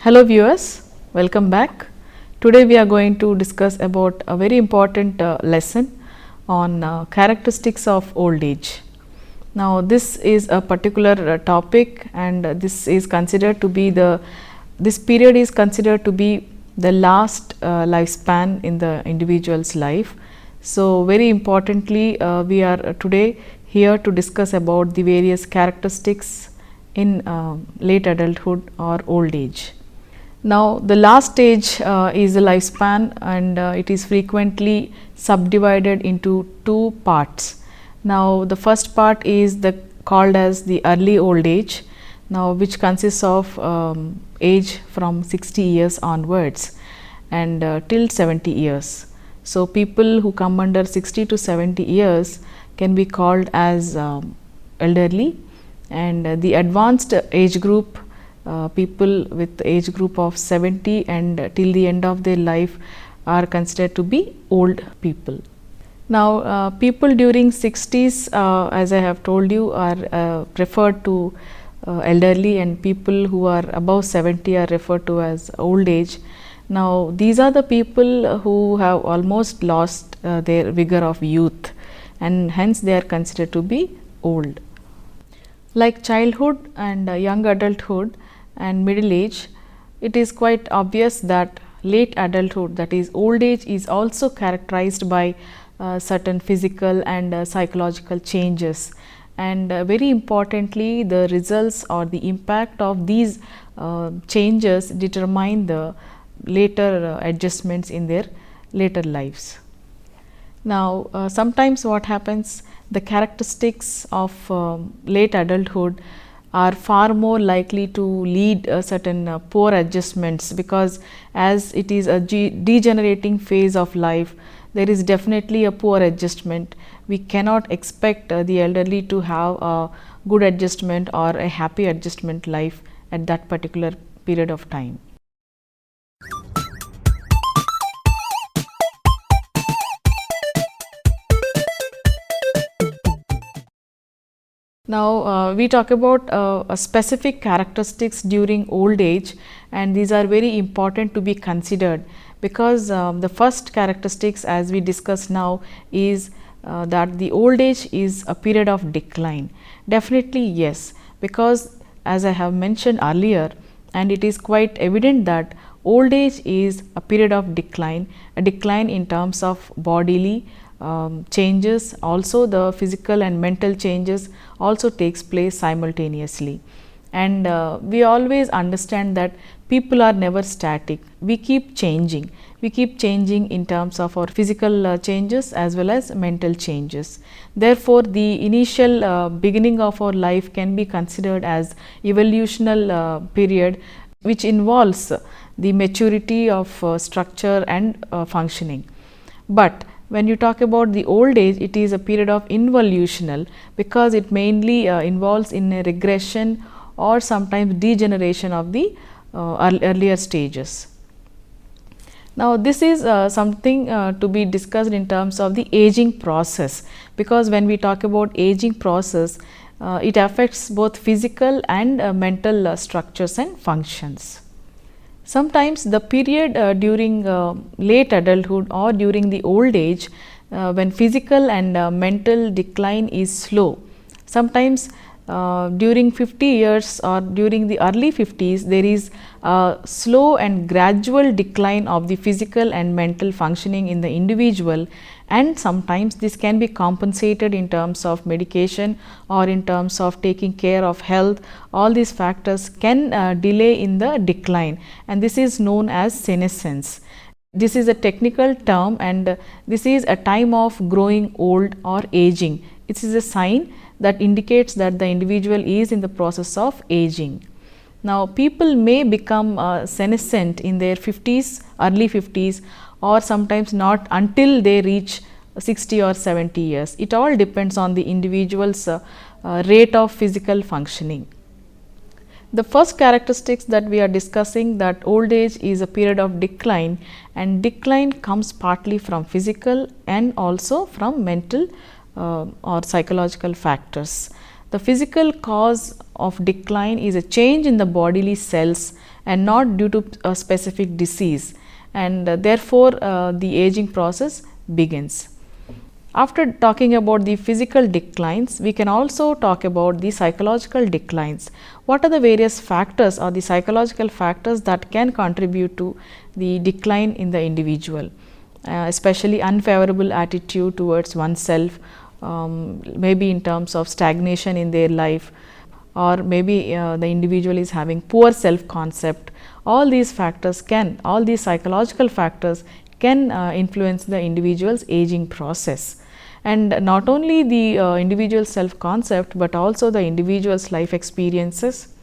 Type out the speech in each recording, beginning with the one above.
Hello viewers, welcome back. Today we are going to discuss about a very important lesson on characteristics of old age. Now this is a particular topic, and this is considered to be this period is considered to be the last lifespan in the individual's life. So very importantly, we are today here to discuss about the various characteristics in late adulthood or old age. Now the last stage is the lifespan, and it is frequently subdivided into two parts. Now the first part is called as the early old age, now which consists of age from 60 years onwards and till 70 years. So people who come under 60 to 70 years can be called as elderly, and the advanced age group, people with age group of 70 and till the end of their life, are considered to be old people. Now people during 60s, as I have told you, are referred to elderly, and people who are above 70 are referred to as old age. Now these are the people who have almost lost their vigor of youth, and hence they are considered to be old. Like childhood and young adulthood and middle age, it is quite obvious that late adulthood, that is old age, is also characterized by certain physical and psychological changes, and very importantly, the results or the impact of these changes determine the later adjustments in their later lives. Now sometimes what happens, the characteristics of late adulthood are far more likely to lead certain poor adjustments, because as it is a degenerating phase of life, there is definitely a poor adjustment. We cannot expect the elderly to have a good adjustment or a happy adjustment life at that particular period of time. Now we talk about specific characteristics during old age, and these are very important to be considered, because the first characteristics, as we discuss now, is that the old age is a period of decline. Definitely yes, because as I have mentioned earlier, and it is quite evident that old age is a period of decline, a decline in terms of bodily changes, also the physical and mental changes also takes place simultaneously. And we always understand that people are never static, we keep changing in terms of our physical changes as well as mental changes. Therefore the initial beginning of our life can be considered as evolutional period, which involves the maturity of structure and functioning. But when you talk about the old age, it is a period of involutional, because it mainly involves in a regression or sometimes degeneration of the earlier stages. Now this is something to be discussed in terms of the aging process, because when we talk about aging process, it affects both physical and mental structures and functions. Sometimes the period during late adulthood or during the old age, when physical and mental decline is slow, sometimes during 50 years or during the early 50s, there is a slow and gradual decline of the physical and mental functioning in the individual, and sometimes this can be compensated in terms of medication or in terms of taking care of health. All these factors can delay in the decline, and this is known as senescence. This is a technical term, and this is a time of growing old or aging. It is a sign that indicates that the individual is in the process of aging. Now people may become senescent in their 50s, early 50s, or sometimes not until they reach 60 or 70 years. It all depends on the individual's rate of physical functioning. The first characteristics that we are discussing, that old age is a period of decline, and decline comes partly from physical and also from mental or psychological factors. The physical cause of decline is a change in the bodily cells and not due to a specific disease, and therefore the aging process begins. After talking about the physical declines, we can also talk about the psychological declines. What are the various factors or the psychological factors that can contribute to the decline in the individual? Especially unfavorable attitude towards oneself, maybe in terms of stagnation in their life, or maybe the individual is having poor self concept. All these psychological factors can influence the individual's aging process. And not only the individual self concept, but also the individual's life experiences,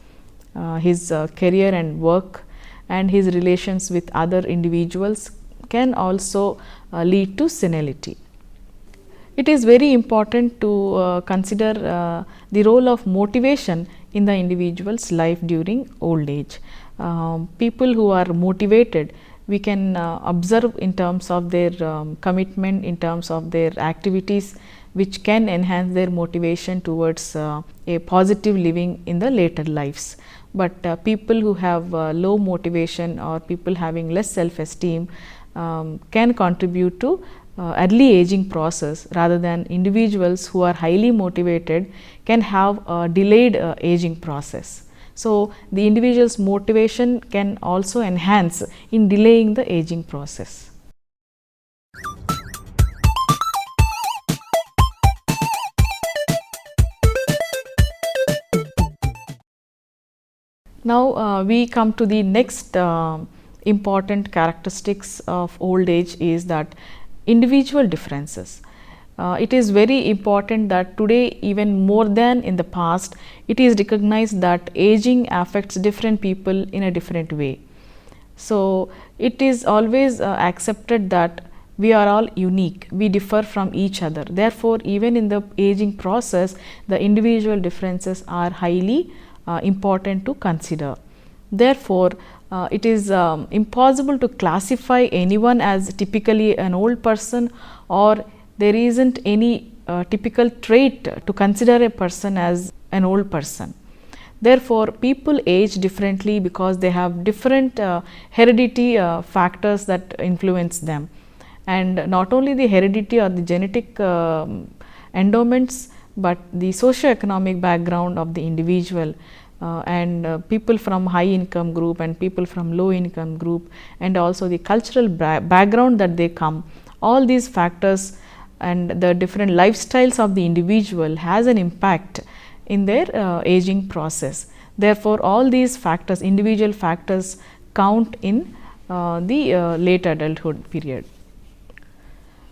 his career and work, and his relations with other individuals can also lead to senility. It is very important to consider the role of motivation in the individual's life during old age. People who are motivated, we can observe in terms of their commitment, in terms of their activities, which can enhance their motivation towards a positive living in the later lives. But people who have low motivation or people having less self-esteem can contribute to early aging process, rather than individuals who are highly motivated can have a delayed aging process. So, the individual's motivation can also enhance in delaying the aging process. Now, we come to the next important characteristics of old age is that individual differences. It is very important that today, even more than in the past, it is recognized that aging affects different people in a different way. So, it is always accepted that we are all unique, we differ from each other. Therefore, even in the aging process, the individual differences are highly important to consider. Therefore, it is impossible to classify anyone as typically an old person, or there isn't any typical trait to consider a person as an old person. Therefore, people age differently because they have different heredity factors that influence them, and not only the heredity or the genetic endowments, but the socio-economic background of the individual. And people from high income group and people from low income group, and also the cultural background that they come, all these factors and the different lifestyles of the individual has an impact in their aging process. Therefore, all these factors, individual factors, count in the late adulthood period.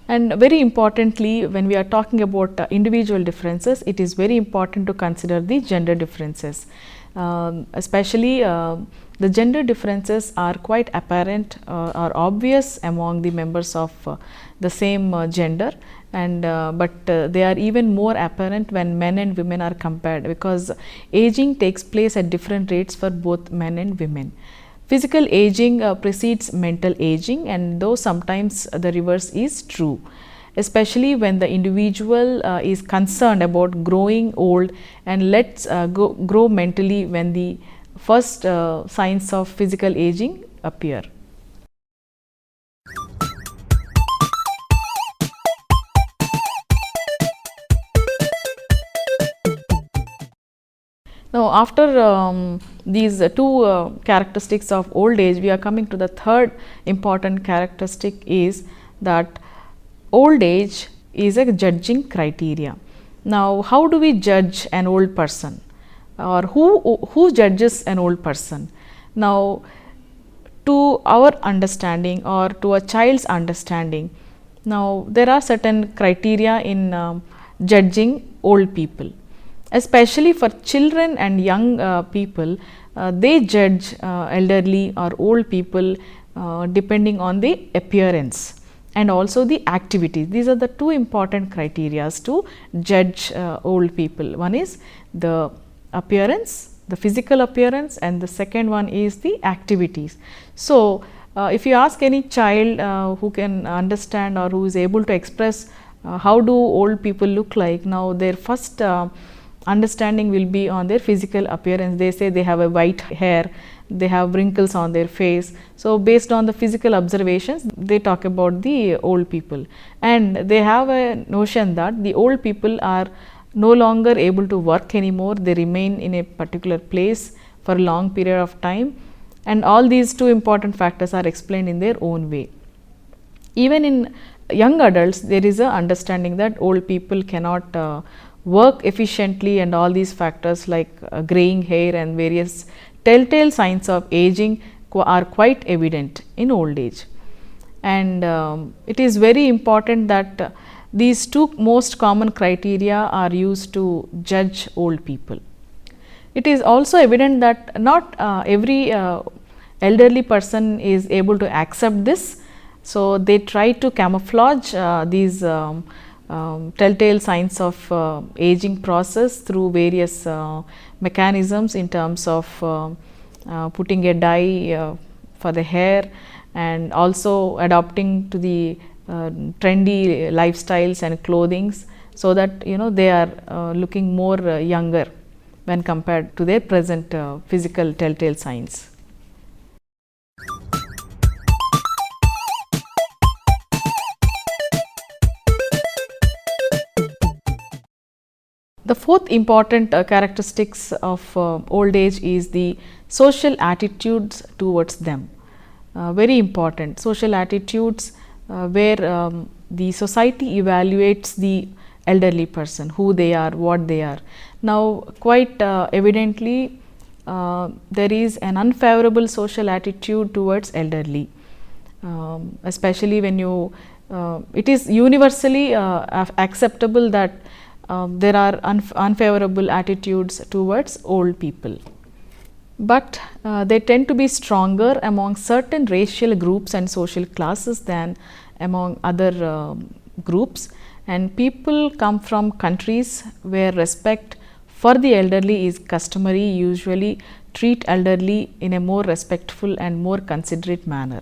And very importantly, when we are talking about individual differences, it is very important to consider the gender differences. Especially the gender differences are quite apparent or obvious among the members of the same gender, and but they are even more apparent when men and women are compared, because aging takes place at different rates for both men and women. Physical aging precedes mental aging, and though sometimes the reverse is true, especially when the individual is concerned about growing old and lets grow mentally when the first signs of physical aging appear. Now, after these two characteristics of old age, we are coming to the third important characteristic, is that old age is a judging criteria. Now, how do we judge an old person, or who judges an old person? Now, to our understanding or to a child's understanding, now there are certain criteria in judging old people. Especially for children and young people, they judge elderly or old people depending on the appearance and also the activities. These are the two important criteria to judge old people. One is the appearance, the physical appearance, and the second one is the activities. So, if you ask any child who can understand or who is able to express how do old people look like, now their first understanding will be on their physical appearance. They say they have a white hair, they have wrinkles on their face. So based on the physical observations, they talk about the old people, and they have a notion that the old people are no longer able to work anymore. They remain in a particular place for a long period of time, and all these two important factors are explained in their own way. Even in young adults, there is a understanding that old people cannot work efficiently, and all these factors like graying hair and various telltale signs of aging are quite evident in old age. And it is very important that these two most common criteria are used to judge old people. It is also evident that not every elderly person is able to accept this. So they try to camouflage these telltale signs of aging process through various mechanisms in terms of putting a dye for the hair, and also adopting to the trendy lifestyles and clothings, so that they are looking more younger when compared to their present physical telltale signs. The fourth important characteristics of old age is the social attitudes towards them. Very important social attitudes where the society evaluates the elderly person, who they are, what they are. Now quite evidently there is an unfavorable social attitude towards elderly, especially when it is universally acceptable that there are unfavorable attitudes towards old people, but they tend to be stronger among certain racial groups and social classes than among other groups. And people come from countries where respect for the elderly is customary, usually treat elderly in a more respectful and more considerate manner.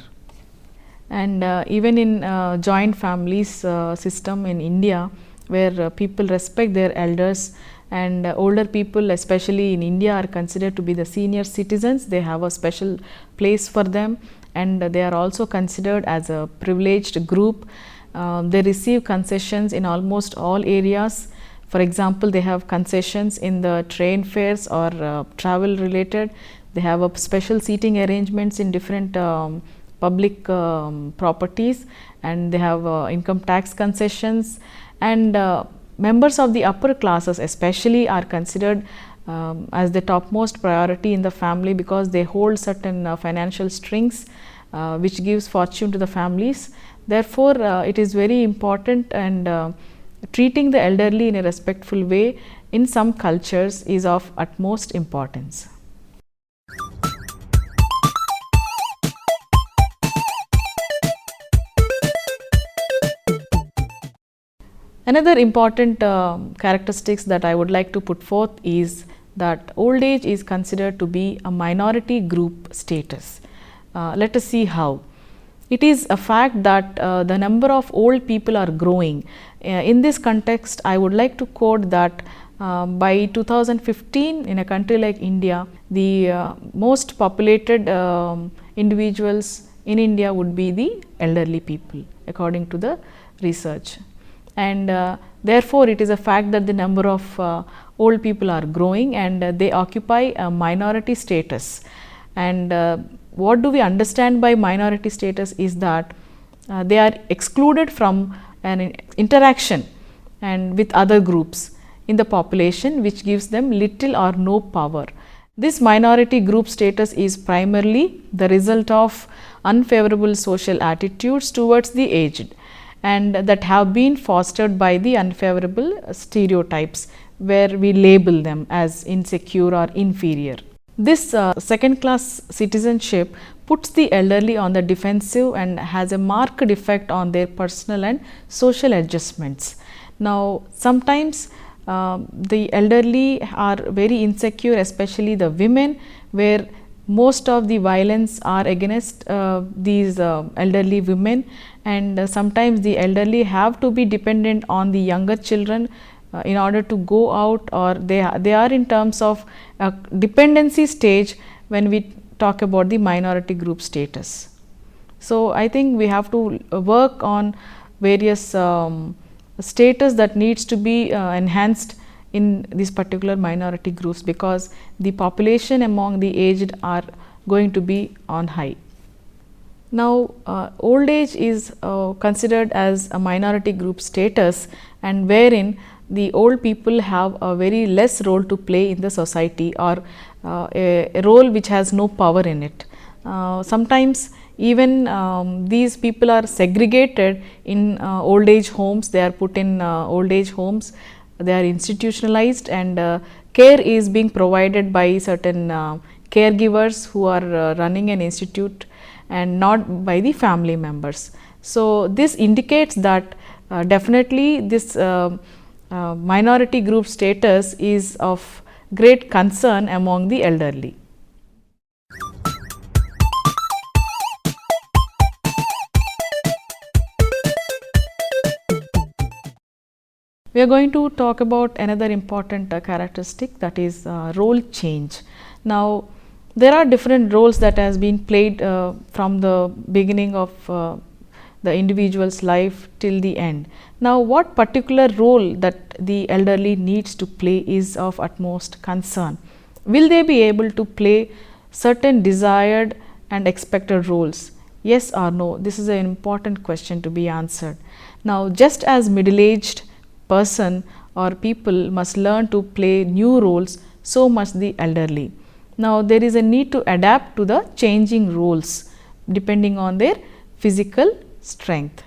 And even in joint families system in India, where people respect their elders, and older people especially in India are considered to be the senior citizens. They have a special place for them, and they are also considered as a privileged group. They receive concessions in almost all areas. For example, they have concessions in the train fares or travel related. They have a special seating arrangements in different public properties, and they have income tax concessions. And members of the upper classes especially are considered as the topmost priority in the family, because they hold certain financial strings which gives fortune to the families. Therefore, it is very important, and treating the elderly in a respectful way in some cultures is of utmost importance. Another important characteristics that I would like to put forth is that old age is considered to be a minority group status. Let us see how. It is a fact that the number of old people are growing. In this context, I would like to quote that by 2015, in a country like India, the most populated individuals in India would be the elderly people, according to the research. And therefore, it is a fact that the number of old people are growing, and they occupy a minority status. And what do we understand by minority status is that they are excluded from an interaction and with other groups in the population, which gives them little or no power. This minority group status is primarily the result of unfavorable social attitudes towards the aged, and that have been fostered by the unfavorable stereotypes, where we label them as insecure or inferior. This second class citizenship puts the elderly on the defensive and has a marked effect on their personal and social adjustments. Now, sometimes the elderly are very insecure, especially the women, where most of the violence are against these elderly women, and sometimes the elderly have to be dependent on the younger children in order to go out, or they are in terms of dependency stage when we talk about the minority group status. So, I think we have to work on various status that needs to be enhanced in these particular minority groups, because the population among the aged are going to be on high. Now, old age is considered as a minority group status, and wherein the old people have a very less role to play in the society, or a role which has no power in it. Sometimes even these people are segregated in old age homes, they are put in old age homes, they are institutionalized, and care is being provided by certain caregivers who are running an institute, and not by the family members. So, this indicates that definitely this minority group status is of great concern among the elderly. We are going to talk about another important characteristic, that is role change. Now, there are different roles that has been played from the beginning of the individual's life till the end. Now, what particular role that the elderly needs to play is of utmost concern. Will they be able to play certain desired and expected roles? Yes or no? This is an important question to be answered. Now, just as middle-aged person or people must learn to play new roles, so must the elderly. Now, there is a need to adapt to the changing roles depending on their physical strength.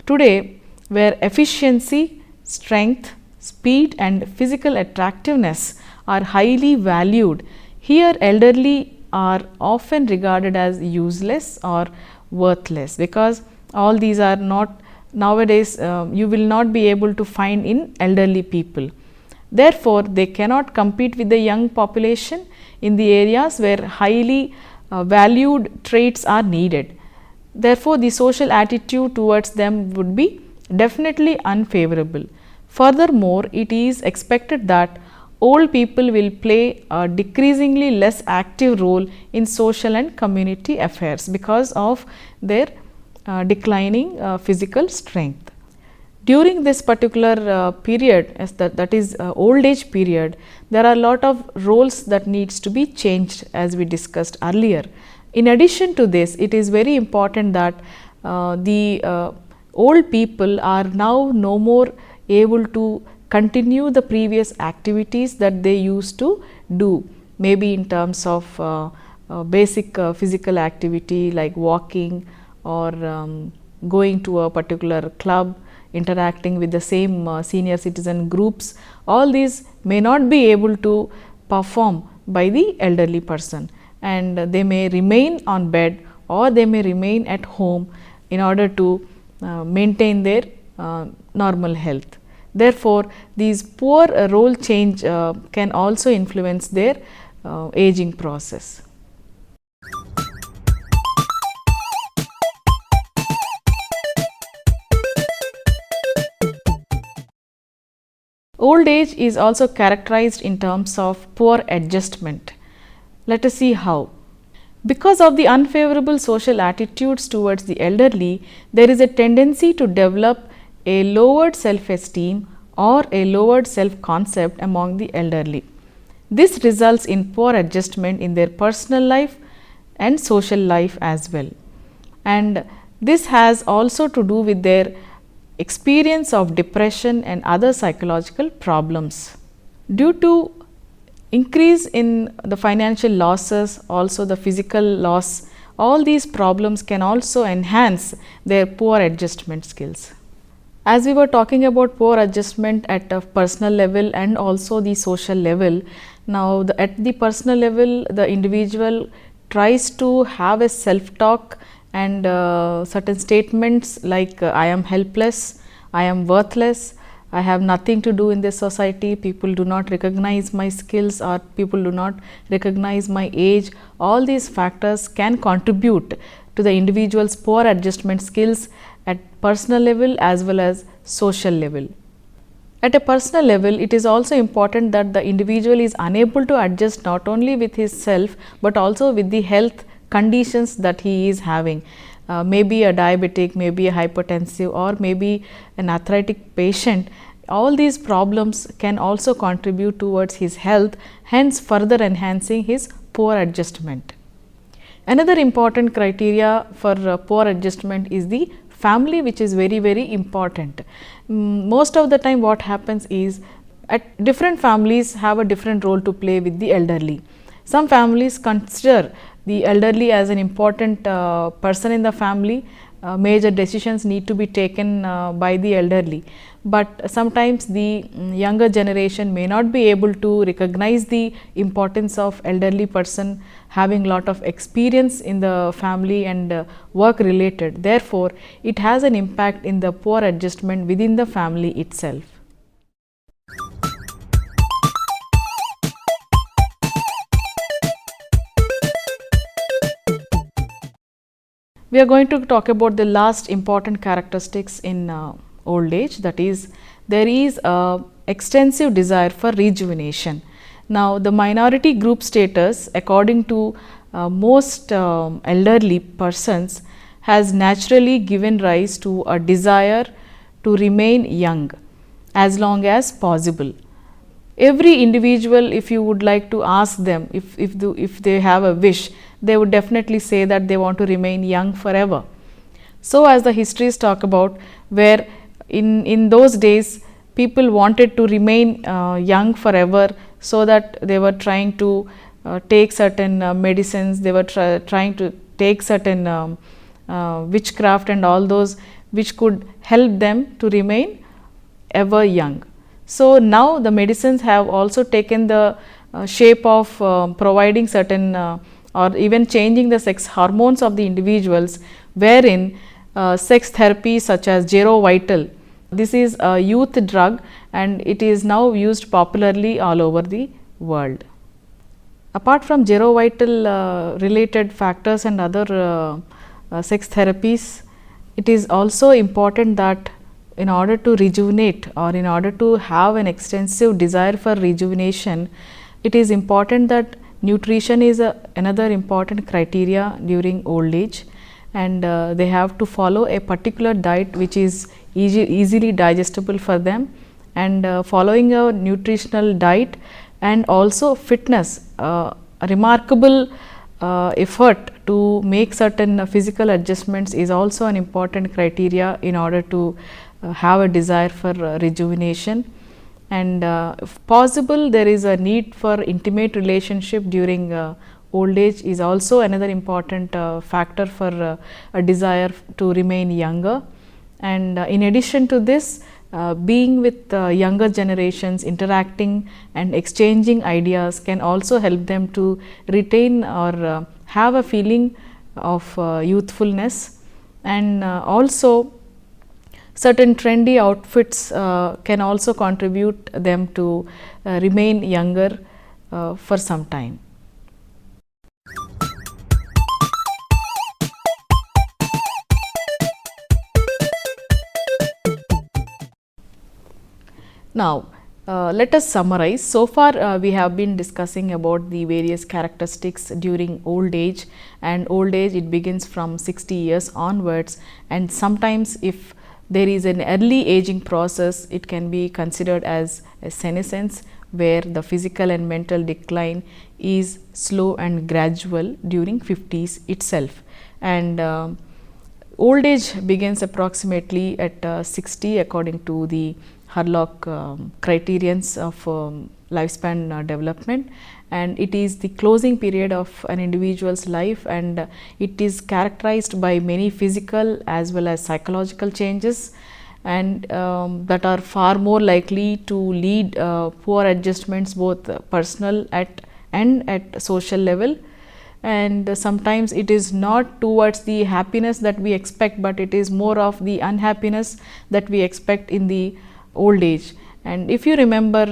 Today, where efficiency, strength, speed and physical attractiveness are highly valued, here elderly are often regarded as useless or worthless, because all these are not nowadays you will not be able to find in elderly people. Therefore, they cannot compete with the young population in the areas where highly valued traits are needed. Therefore, the social attitude towards them would be definitely unfavorable. Furthermore, it is expected that old people will play a decreasingly less active role in social and community affairs because of their declining physical strength. During this particular period, as that is old age period, there are a lot of roles that needs to be changed, as we discussed earlier. In addition to this, it is very important that the old people are now no more able to continue the previous activities that they used to do, maybe in terms of basic physical activity like walking, or going to a particular club, interacting with the same senior citizen groups. All these may not be able to perform by the elderly person, and they may remain on bed or they may remain at home in order to maintain their normal health. Therefore, these poor role change can also influence their aging process. Old age is also characterized in terms of poor adjustment. Let us see how. Because of the unfavorable social attitudes towards the elderly, there is a tendency to develop a lowered self-esteem or a lowered self-concept among the elderly. This results in poor adjustment in their personal life and social life as well. And this has also to do with their experience of depression and other psychological problems. Due to increase in the financial losses, also the physical loss, all these problems can also enhance their poor adjustment skills. As we were talking about poor adjustment at a personal level and also the social level, now at the personal level, the individual tries to have a self-talk and certain statements like I am helpless, I am worthless, I have nothing to do in this society, people do not recognize my skills or people do not recognize my age. All these factors can contribute to the individual's poor adjustment skills at personal level as well as social level. At a personal level, it is also important that the individual is unable to adjust not only with his self, but also with the health conditions that he is having. Maybe a diabetic, maybe a hypertensive, or maybe an arthritic patient. All these problems can also contribute towards his health, hence further enhancing his poor adjustment. Another important criteria for poor adjustment is the family, which is very important. Most of the time what happens is, at different families have a different role to play with the elderly. Some families consider the elderly as an important person in the family. Major decisions need to be taken by the elderly, but sometimes the younger generation may not be able to recognize the importance of elderly person having lot of experience in the family and work related. Therefore, it has an impact in the poor adjustment within the family itself. We are going to talk about the last important characteristics in old age, that is, there is a extensive desire for rejuvenation. Now, the minority group status, according to most elderly persons, has naturally given rise to a desire to remain young as long as possible. Every individual, if you would like to ask them if they have a wish, they would definitely say that they want to remain young forever. So, as the histories talk about, where in those days people wanted to remain young forever, so that they were trying to take certain medicines, they were trying to take certain witchcraft and all those which could help them to remain ever young. So, now the medicines have also taken the shape of providing certain or even changing the sex hormones of the individuals, wherein sex therapy such as Gerovital, this is a youth drug and it is now used popularly all over the world. Apart from Gerovital related factors and other sex therapies, it is also important that in order to rejuvenate or in order to have an extensive desire for rejuvenation, it is important that nutrition is another important criteria during old age, and they have to follow a particular diet which is easily digestible for them, and following a nutritional diet and also fitness, a remarkable effort to make certain physical adjustments is also an important criteria in order to have a desire for rejuvenation. And if possible, there is a need for intimate relationship during old age is also another important factor for a desire to remain younger. And in addition to this, being with younger generations, interacting and exchanging ideas can also help them to retain or have a feeling of youthfulness. And also certain trendy outfits can also contribute them to remain younger for some time. Now, let us summarize. So far we have been discussing about the various characteristics during old age, and old age it begins from 60 years onwards, and sometimes if there is an early aging process, it can be considered as a senescence, where the physical and mental decline is slow and gradual during 50s itself. And old age begins approximately at 60 according to the Harlock criterions of lifespan development, and it is the closing period of an individual's life, and it is characterized by many physical as well as psychological changes, and that are far more likely to lead poor adjustments, both personal and at social level. And sometimes it is not towards the happiness that we expect, but it is more of the unhappiness that we expect in the old age. And if you remember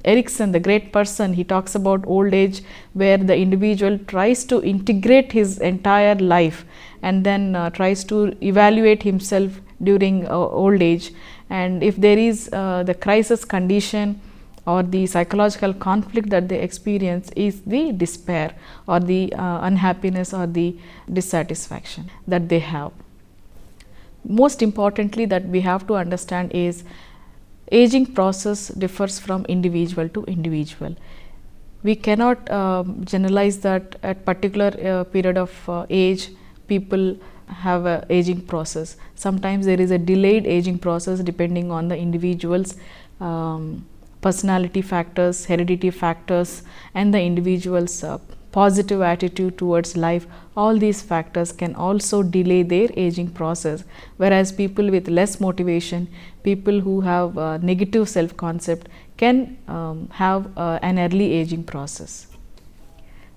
Erikson, the great person, he talks about old age, where the individual tries to integrate his entire life and then tries to evaluate himself during old age, and if there is the crisis condition or the psychological conflict that they experience is the despair or the unhappiness or the dissatisfaction that they have. Most importantly, that we have to understand is aging process differs from individual to individual. We cannot generalize that at particular period of age people have a aging process. Sometimes there is a delayed aging process depending on the individual's personality factors, heredity factors, and the individual's positive attitude towards life. All these factors can also delay their aging process, whereas people with less motivation, people who have negative self concept can have an early aging process.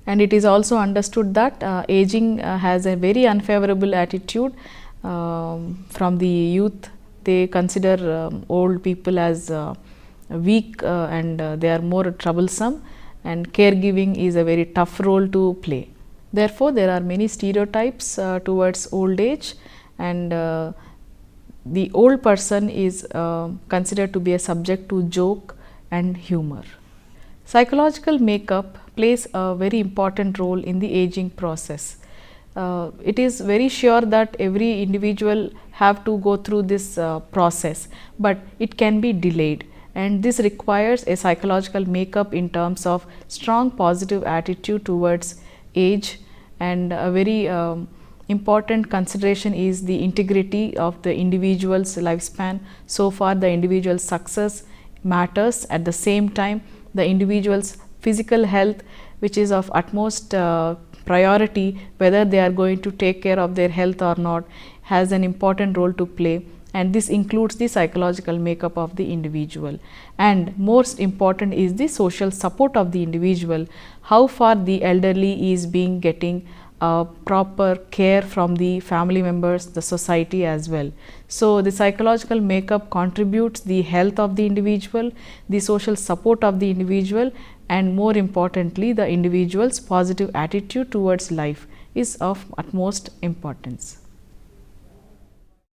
And it is also understood that aging has a very unfavorable attitude from the youth. They consider old people as weak and they are more troublesome, and caregiving is a very tough role to play. Therefore, there are many stereotypes towards old age, and the old person is considered to be a subject to joke and humor. Psychological makeup plays a very important role in the aging process. It is very sure that every individual have to go through this process, but it can be delayed, and this requires a psychological makeup in terms of strong positive attitude towards age, and a very important consideration is the integrity of the individual's lifespan. So far the individual's success matters, at the same time the individual's physical health, which is of utmost priority, whether they are going to take care of their health or not, has an important role to play, and this includes the psychological makeup of the individual. And most important is the social support of the individual, how far the elderly is being getting proper care from the family members, the society as well. So, the psychological makeup contributes the health of the individual, the social support of the individual, and more importantly the individual's positive attitude towards life is of utmost importance.